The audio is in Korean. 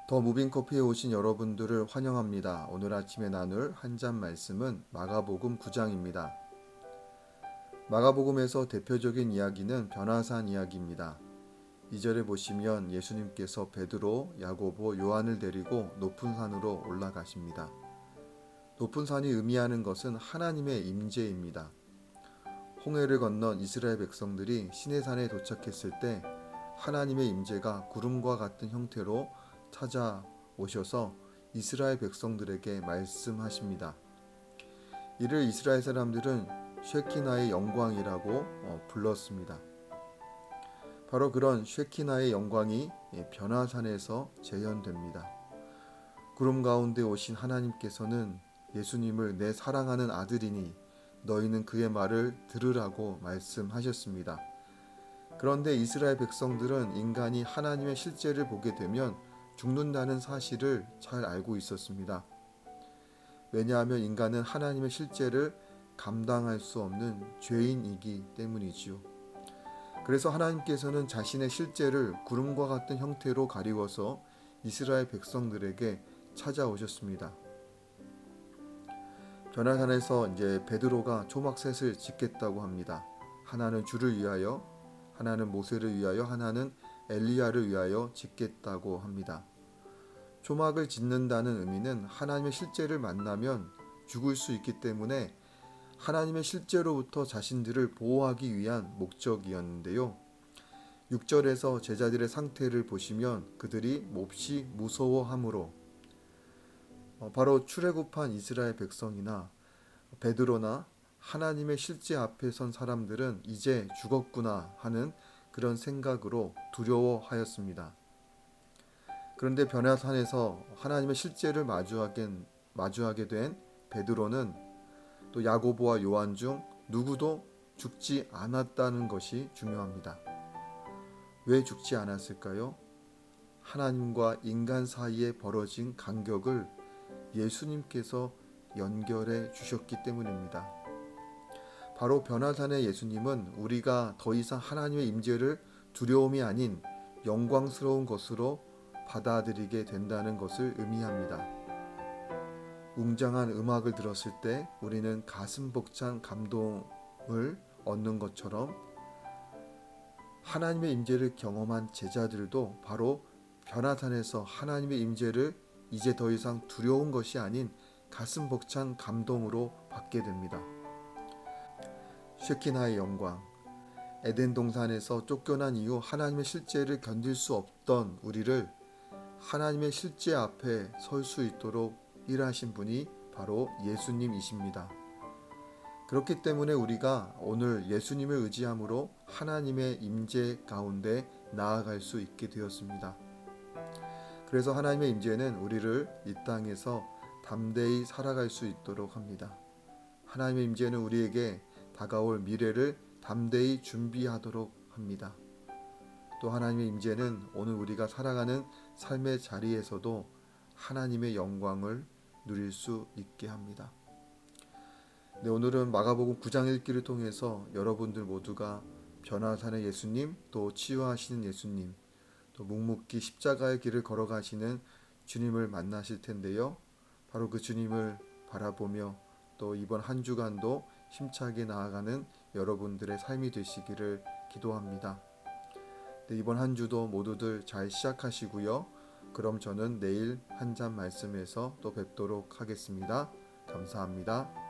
더 무빙커피에 오신 여러분들을 환영합니다. 오늘 아침에 나눌 한 잔 말씀은 마가복음 9장입니다. 마가복음에서 대표적인 이야기는 변화산 이야기입니다. 2절에 보시면 예수님께서 베드로, 야고보, 요한을 데리고 높은 산으로 올라가십니다. 높은 산이 의미하는 것은 하나님의 임재입니다. 홍해를 건넌 이스라엘 백성들이 시내산에 도착했을 때 하나님의 임재가 구름과 같은 형태로 찾아오셔서 이스라엘 백성들에게 말씀하십니다. 이를 이스라엘 사람들은 쉐키나의 영광이라고 불렀습니다. 바로 그런 쉐키나의 영광이 변화산에서 재현됩니다. 구름 가운데 오신 하나님께서는 예수님을 내 사랑하는 아들이니 너희는 그의 말을 들으라고 말씀하셨습니다. 그런데 이스라엘 백성들은 인간이 하나님의 실제를 보게 되면 죽는다는 사실을 잘 알고 있었습니다. 왜냐하면 인간은 하나님의 실제를 감당할 수 없는 죄인이기 때문이지요. 그래서 하나님께서는 자신의 실제를 구름과 같은 형태로 가리워서 이스라엘 백성들에게 찾아오셨습니다. 변화산에서 이제 베드로가 초막셋을 짓겠다고 합니다. 하나는 주를 위하여, 하나는 모세를 위하여, 하나는 엘리야를 위하여 짓겠다고 합니다. 초막을 짓는다는 의미는 하나님의 실제를 만나면 죽을 수 있기 때문에 하나님의 실제로부터 자신들을 보호하기 위한 목적이었는데요. 6절에서 제자들의 상태를 보시면 그들이 몹시 무서워함으로 바로 출애굽한 이스라엘 백성이나 베드로나 하나님의 실제 앞에 선 사람들은 이제 죽었구나 하는 그런 생각으로 두려워하였습니다. 그런데 변화산에서 하나님의 실제를 마주하게 된 베드로는 또 야고보와 요한 중 누구도 죽지 않았다는 것이 중요합니다. 왜 죽지 않았을까요? 하나님과 인간 사이에 벌어진 간격을 예수님께서 연결해 주셨기 때문입니다. 바로 변화산의 예수님은 우리가 더 이상 하나님의 임재를 두려움이 아닌 영광스러운 것으로 받아들이게 된다는 것을 의미합니다. 웅장한 음악을 들었을 때 우리는 가슴 벅찬 감동을 얻는 것처럼 하나님의 임재를 경험한 제자들도 바로 변화산에서 하나님의 임재를 이제 더 이상 두려운 것이 아닌 가슴 벅찬 감동으로 받게 됩니다. 쉐키나의 영광, 에덴 동산에서 쫓겨난 이후 하나님의 실제를 견딜 수 없던 우리를 하나님의 실제 앞에 설 수 있도록 일하신 분이 바로 예수님이십니다. 그렇기 때문에 우리가 오늘 예수님을 의지함으로 하나님의 임재 가운데 나아갈 수 있게 되었습니다. 그래서 하나님의 임재는 우리를 이 땅에서 담대히 살아갈 수 있도록 합니다. 하나님의 임재는 우리에게 다가올 미래를 담대히 준비하도록 합니다. 또 하나님의 임재는 오늘 우리가 살아가는 삶의 자리에서도 하나님의 영광을 누릴 수 있게 합니다. 네, 오늘은 마가복음 9장 읽기를 통해서 여러분들 모두가 변화산의 예수님, 또 치유하시는 예수님, 또 묵묵히 십자가의 길을 걸어가시는 주님을 만나실 텐데요. 바로 그 주님을 바라보며 또 이번 한 주간도 힘차게 나아가는 여러분들의 삶이 되시기를 기도합니다. 네, 이번 한 주도 모두들 잘 시작하시고요. 그럼 저는 내일 한 잔 말씀에서 또 뵙도록 하겠습니다. 감사합니다.